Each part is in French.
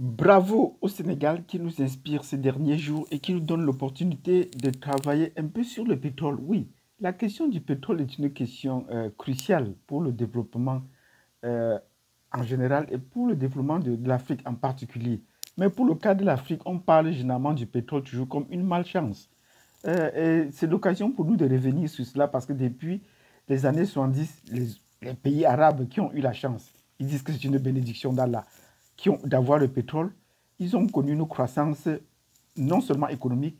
Bravo au Sénégal qui nous inspire ces derniers jours et qui nous donne l'opportunité de travailler un peu sur le pétrole. Oui, la question du pétrole est une question cruciale pour le développement euh, en général et pour le développement de l'Afrique en particulier. Mais pour le cas de l'Afrique, on parle généralement du pétrole toujours comme une malchance. Et c'est l'occasion pour nous de revenir sur cela parce que depuis les années 70, les pays arabes qui ont eu la chance, ils disent que c'est une bénédiction d'Allah, d'avoir le pétrole, ils ont connu une croissance non seulement économique,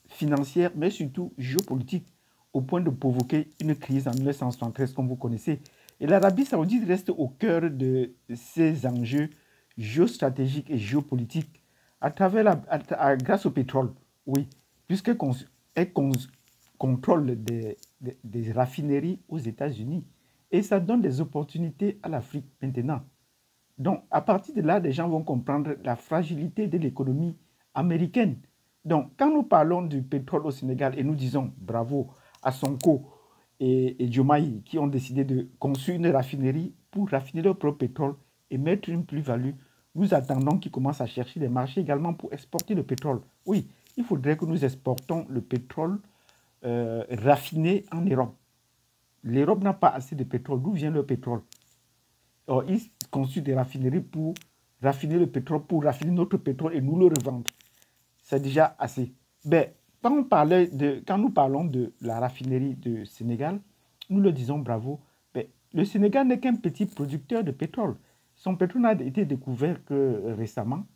financière, mais surtout géopolitique, au point de provoquer une crise en 1973, comme vous connaissez. Et l'Arabie saoudite reste au cœur de ces enjeux géostratégiques et géopolitiques à travers grâce au pétrole, oui, puisqu'elle contrôle des raffineries aux États-Unis. Et ça donne des opportunités à l'Afrique maintenant. Donc, à partir de là, les gens vont comprendre la fragilité de l'économie américaine. Donc, quand nous parlons du pétrole au Sénégal et nous disons bravo à Sonko et Diomaye qui ont décidé de construire une raffinerie pour raffiner leur propre pétrole et mettre une plus-value, nous attendons qu'ils commencent à chercher des marchés également pour exporter le pétrole. Oui, il faudrait que nous exportons le pétrole raffiné en Europe. L'Europe n'a pas assez de pétrole. D'où vient le pétrole? Or, ils construisent des raffineries pour raffiner le pétrole, pour raffiner notre pétrole et nous le revendre. C'est déjà assez. Ben, quand nous parlons de la raffinerie du Sénégal, nous le disons bravo. Ben, le Sénégal n'est qu'un petit producteur de pétrole. Son pétrole n'a été découvert que récemment.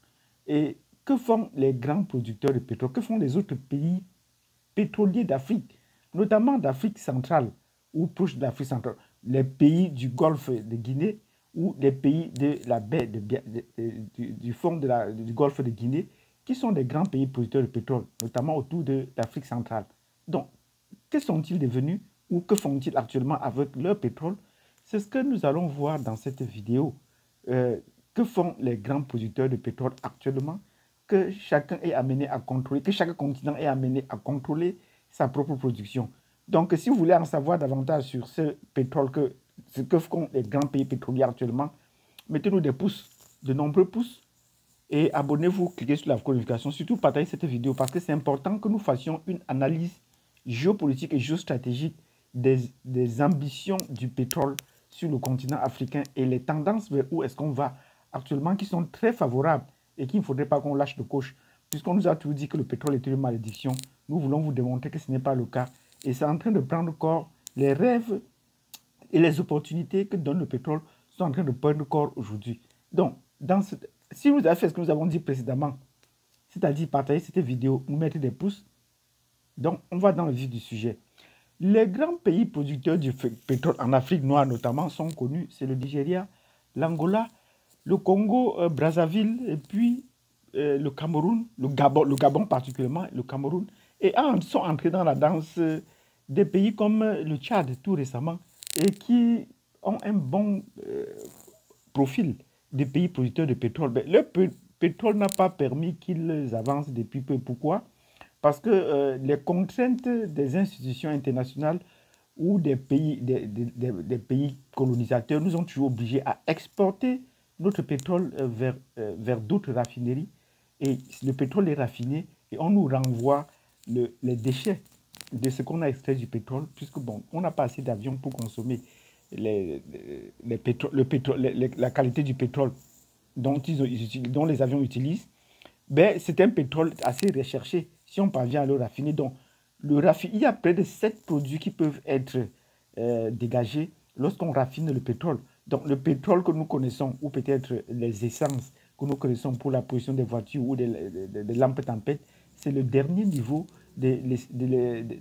Et que font les grands producteurs de pétrole? Que font les autres pays pétroliers d'Afrique, notamment d'Afrique centrale ou proche d'Afrique centrale? Les pays du Golfe de Guinée ou les pays de la baie du fond du Golfe de Guinée, qui sont des grands pays producteurs de pétrole, notamment autour de l'Afrique centrale. Donc, que sont-ils devenus ou que font-ils actuellement avec leur pétrole? C'est ce que nous allons voir dans cette vidéo. Que font les grands producteurs de pétrole actuellement? Que chacun est amené à contrôler, que chaque continent est amené à contrôler sa propre production. Donc, si vous voulez en savoir davantage sur ce pétrole, ce que font les grands pays pétroliers actuellement, mettez-nous des pouces, de nombreux pouces, et abonnez-vous, cliquez sur la notification, surtout partagez cette vidéo parce que c'est important que nous fassions une analyse géopolitique et géostratégique des ambitions du pétrole sur le continent africain et les tendances vers où est-ce qu'on va actuellement qui sont très favorables et qu'il ne faudrait pas qu'on lâche de coche. Puisqu'on nous a toujours dit que le pétrole est une malédiction, nous voulons vous démontrer que ce n'est pas le cas. Et c'est en train de prendre corps. Les rêves et les opportunités que donne le pétrole sont en train de prendre corps aujourd'hui. Donc, si vous avez fait ce que nous avons dit précédemment, c'est-à-dire partager cette vidéo, nous mettre des pouces, donc on va dans le vif du sujet. Les grands pays producteurs du pétrole en Afrique noire notamment sont connus, c'est le Nigeria, l'Angola, le Congo, Brazzaville, et puis le Cameroun, le Gabon particulièrement, le Cameroun, et sont entrés dans la danse des pays comme le Tchad tout récemment, et qui ont un bon profil des pays producteurs de pétrole. Mais le pétrole n'a pas permis qu'ils avancent depuis peu. Pourquoi? Parce que les contraintes des institutions internationales ou des pays colonisateurs nous ont toujours obligés à exporter notre pétrole vers d'autres raffineries. Et le pétrole est raffiné et on nous renvoie les déchets de ce qu'on a extrait du pétrole, puisque bon, on n'a pas assez d'avions pour consommer la qualité du pétrole dont les avions utilisent. Ben, c'est un pétrole assez recherché si on parvient à le raffiner. Donc, il y a près de 7 produits qui peuvent être dégagés lorsqu'on raffine le pétrole. Donc, le pétrole que nous connaissons, ou peut-être les essences que nous connaissons pour la pollution des voitures ou des lampes tempêtes, c'est le dernier niveau de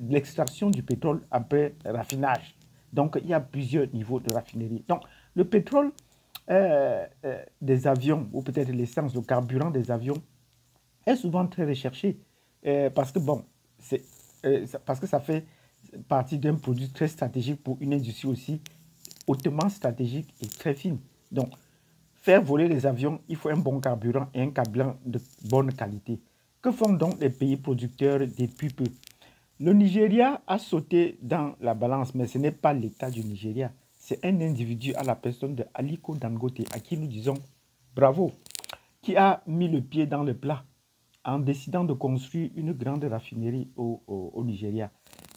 l'extraction du pétrole après raffinage. Donc, il y a plusieurs niveaux de raffinerie. Donc, le pétrole des avions, ou peut-être l'essence, le carburant des avions, est souvent très recherché parce que, bon, parce que ça fait partie d'un produit très stratégique pour une industrie aussi hautement stratégique et très fine. Donc, faire voler les avions, il faut un bon carburant et un carburant de bonne qualité. Que font donc les pays producteurs depuis peu? Le Nigeria a sauté dans la balance, mais ce n'est pas l'État du Nigeria. C'est un individu à la personne de Aliko Dangote, à qui nous disons bravo. qui a mis le pied dans le plat en décidant de construire une grande raffinerie au Nigeria.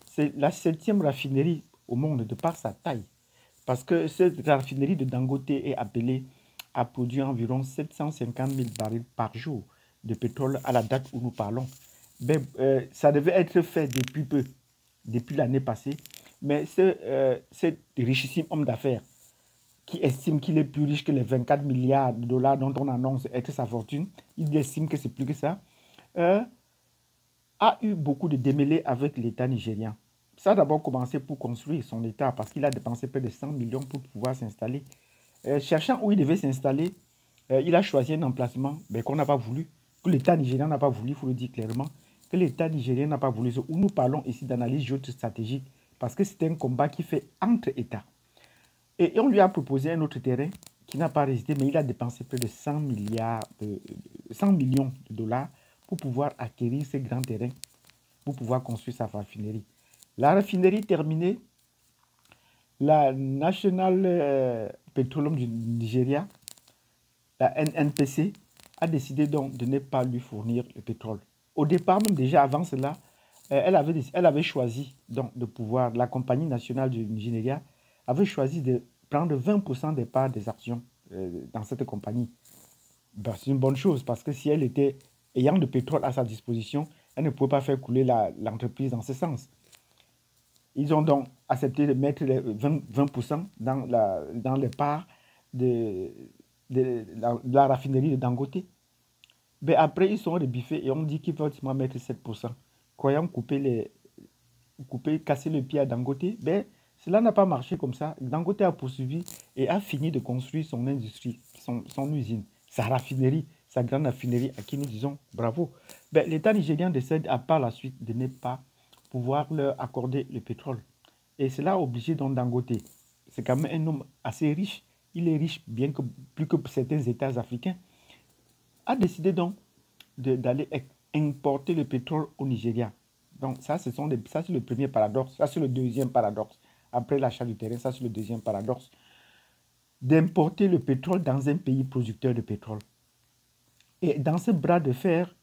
C'est la 7e raffinerie au monde de par sa taille. Parce que cette raffinerie de Dangote est appelée à produire environ 750 000 barils par jour de pétrole à la date où nous parlons. Ben, ça devait être fait depuis peu, depuis l'année passée. Mais cet richissime homme d'affaires qui estime qu'il est plus riche que les 24 milliards de dollars dont on annonce être sa fortune, il estime que c'est plus que ça, a eu beaucoup de démêlés avec l'État nigérien. Ça a d'abord commencé pour construire son État parce qu'il a dépensé près de 100 millions pour pouvoir s'installer. Cherchant où il devait s'installer, il a choisi un emplacement qu'on n'a pas voulu, que l'État nigérien n'a pas voulu, il faut le dire clairement, que l'État nigérien n'a pas voulu. Où nous parlons ici d'analyse géostratégique parce que c'est un combat qui fait entre États. Et on lui a proposé un autre terrain qui n'a pas résisté, mais il a dépensé près de 100 millions de dollars pour pouvoir acquérir ces grands terrains, pour pouvoir construire sa raffinerie. La raffinerie terminée, la National Petroleum du Nigeria, la NNPC, a décidé donc de ne pas lui fournir le pétrole. Au départ, même déjà avant cela, elle avait choisi donc de pouvoir, la compagnie nationale du Nigeria avait choisi de prendre 20% des parts des actions dans cette compagnie. Ben, c'est une bonne chose parce que si elle était ayant de pétrole à sa disposition, elle ne pouvait pas faire couler l'entreprise dans ce sens. Ils ont donc accepté de mettre les 20% dans les parts de la raffinerie de Dangote. Mais après, ils sont rebiffés et on dit qu'ils veulent seulement mettre 7%. Croyant casser le pied à Dangote, mais cela n'a pas marché comme ça. Dangote a poursuivi et a fini de construire son industrie, son usine, sa raffinerie, sa grande raffinerie, à qui nous disons bravo. Ben, l'État nigérien décide à par la suite de ne pas pouvoir leur accorder le pétrole. Et cela a obligé donc Dangote. C'est quand même un homme assez riche. Il est riche bien que plus que certains États africains. A décidé donc d'aller importer le pétrole au Nigeria. Donc ça, c'est le premier paradoxe. Ça, c'est le deuxième paradoxe. Après l'achat du terrain, ça, c'est le deuxième paradoxe. D'importer le pétrole dans un pays producteur de pétrole. Et dans ce bras de fer,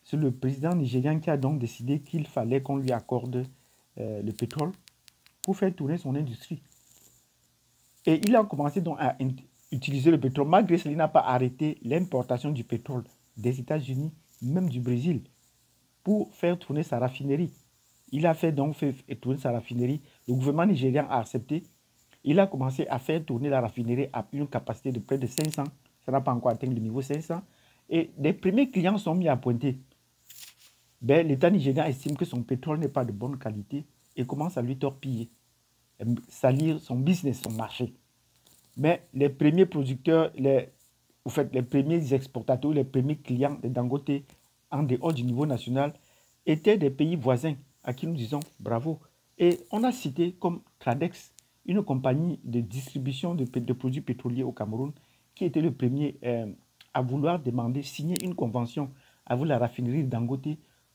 c'est le président nigérian qui a donc décidé qu'il fallait qu'on lui accorde le pétrole pour faire tourner son industrie. Et il a commencé donc à utiliser le pétrole. Malgré cela, il n'a pas arrêté l'importation du pétrole des États-Unis, même du Brésil, pour faire tourner sa raffinerie. Il a fait tourner sa raffinerie. Le gouvernement nigérien a accepté. Il a commencé à faire tourner la raffinerie à une capacité de près de 500. Ça n'a pas encore atteint le niveau 500. Et les premiers clients sont mis à pointer. Ben, l'État nigérien estime que son pétrole n'est pas de bonne qualité et commence à lui torpiller, salir son business, son marché. Mais les premiers producteurs, les premiers exportateurs, les premiers clients de Dangote en dehors du niveau national étaient des pays voisins à qui nous disons bravo. Et on a cité comme Tradex, une compagnie de distribution de produits pétroliers au Cameroun, qui était le premier à vouloir signer une convention avec la raffinerie de Dangote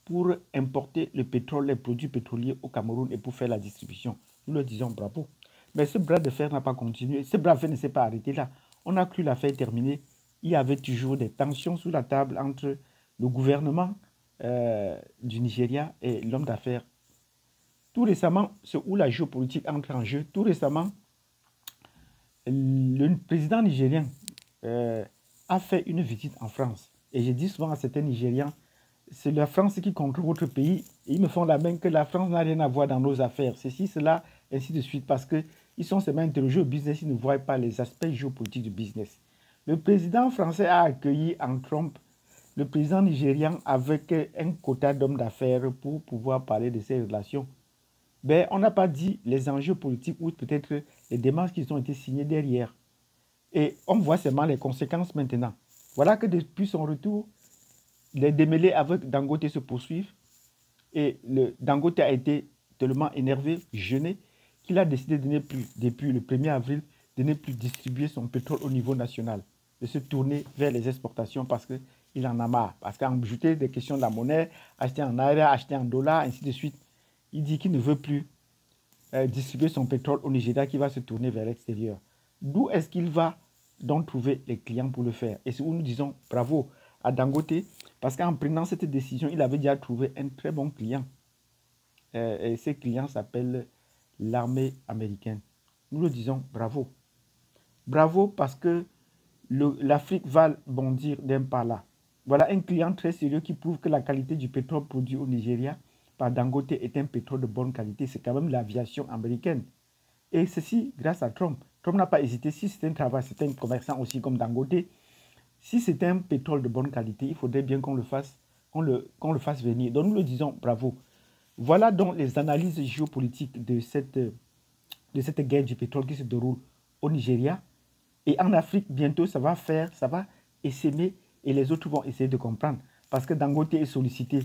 pour importer le pétrole, les produits pétroliers au Cameroun et pour faire la distribution. Nous leur disons bravo. Mais ce bras de fer n'a pas continué. Ce bras de fer ne s'est pas arrêté là. On a cru l'affaire terminée. Il y avait toujours des tensions sous la table entre le gouvernement du Nigeria et l'homme d'affaires. Tout récemment, c'est où la géopolitique entre en jeu. Tout récemment, le président nigérien a fait une visite en France. Et je dis souvent à certains Nigérians, c'est la France qui contrôle votre pays. Et ils me font la main que la France n'a rien à voir dans nos affaires. Ceci, cela, ainsi de suite. Parce qu'ils sont seulement interrogés au business, ils ne voient pas les aspects géopolitiques du business. Le président français a accueilli en Trump le président nigérian avec un quota d'hommes d'affaires pour pouvoir parler de ces relations. Ben, on n'a pas dit les enjeux politiques ou peut-être les démarches qui ont été signées derrière. Et on voit seulement les conséquences maintenant. Voilà que depuis son retour, les démêlés avec Dangote se poursuivent. Et Dangote a été tellement énervé, gêné, qu'il a décidé de ne plus, depuis le 1er avril, de ne plus distribuer son pétrole au niveau national, de se tourner vers les exportations parce qu'il en a marre. Parce qu'en ajouter des questions de la monnaie, acheter en naira, acheter en dollars, ainsi de suite, il dit qu'il ne veut plus distribuer son pétrole au Nigeria, qui va se tourner vers l'extérieur. D'où est-ce qu'il va donc trouver les clients pour le faire? Et c'est où nous disons bravo. à Dangote, parce qu'en prenant cette décision, il avait déjà trouvé un très bon client. Et ce client s'appelle l'armée américaine. Nous le disons bravo. Bravo parce que l'Afrique va bondir d'un pas là. Voilà un client très sérieux qui prouve que la qualité du pétrole produit au Nigeria par Dangote est un pétrole de bonne qualité. C'est quand même l'aviation américaine. Et ceci grâce à Trump. Trump n'a pas hésité. Si c'est un travail, c'est un commerçant aussi comme Dangote. Si c'est un pétrole de bonne qualité, il faudrait bien qu'on le fasse, qu'on le fasse venir. Donc nous le disons bravo. Voilà donc les analyses géopolitiques de cette guerre du pétrole qui se déroule au Nigeria. Et en Afrique, bientôt, ça va essaimer et les autres vont essayer de comprendre. Parce que Dangote est sollicité,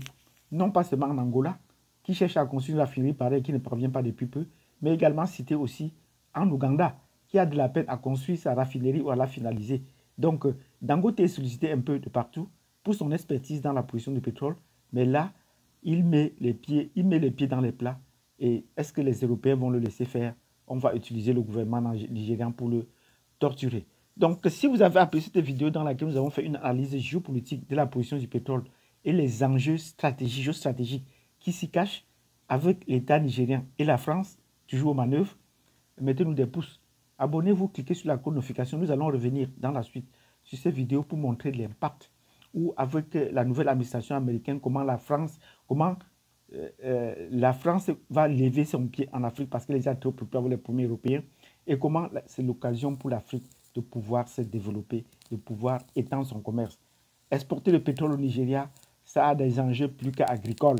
non pas seulement en Angola, qui cherche à construire une raffinerie pareille qui ne parvient pas depuis peu, mais également cité aussi en Ouganda, qui a de la peine à construire sa raffinerie ou à la finaliser. Donc, Dangote est sollicité un peu de partout pour son expertise dans la production de pétrole, mais là, il met les pieds dans les plats. Et est-ce que les Européens vont le laisser faire? On va utiliser le gouvernement nigérian pour le torturé. Donc, si vous avez apprécié cette vidéo dans laquelle nous avons fait une analyse géopolitique de la position du pétrole et les enjeux géostratégiques qui s'y cachent avec l'État nigérien et la France, toujours aux manœuvres, mettez-nous des pouces. Abonnez-vous, cliquez sur la cloche de notification. Nous allons revenir dans la suite sur cette vidéo pour montrer l'impact ou avec la nouvelle administration américaine, comment la France va lever son pied en Afrique parce qu'elle est déjà trop occupée avec les premiers Européens et comment c'est l'occasion pour l'Afrique de pouvoir se développer, de pouvoir étendre son commerce. Exporter le pétrole au Nigeria, ça a des enjeux plus qu'agricoles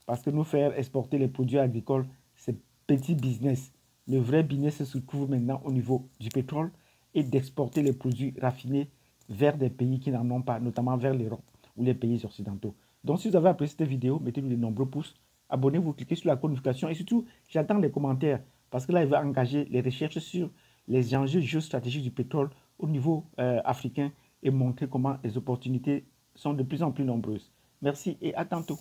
parce que nous faire exporter les produits agricoles, c'est petit business. Le vrai business se trouve maintenant au niveau du pétrole et d'exporter les produits raffinés vers des pays qui n'en ont pas, notamment vers l'Europe ou les pays occidentaux. Donc, si vous avez apprécié cette vidéo, mettez-nous de nombreux pouces, abonnez-vous, cliquez sur la notification et surtout, j'attends les commentaires parce que là, il va engager les recherches sur les enjeux géostratégiques du pétrole au niveau africain et montrer comment les opportunités sont de plus en plus nombreuses. Merci et à tantôt.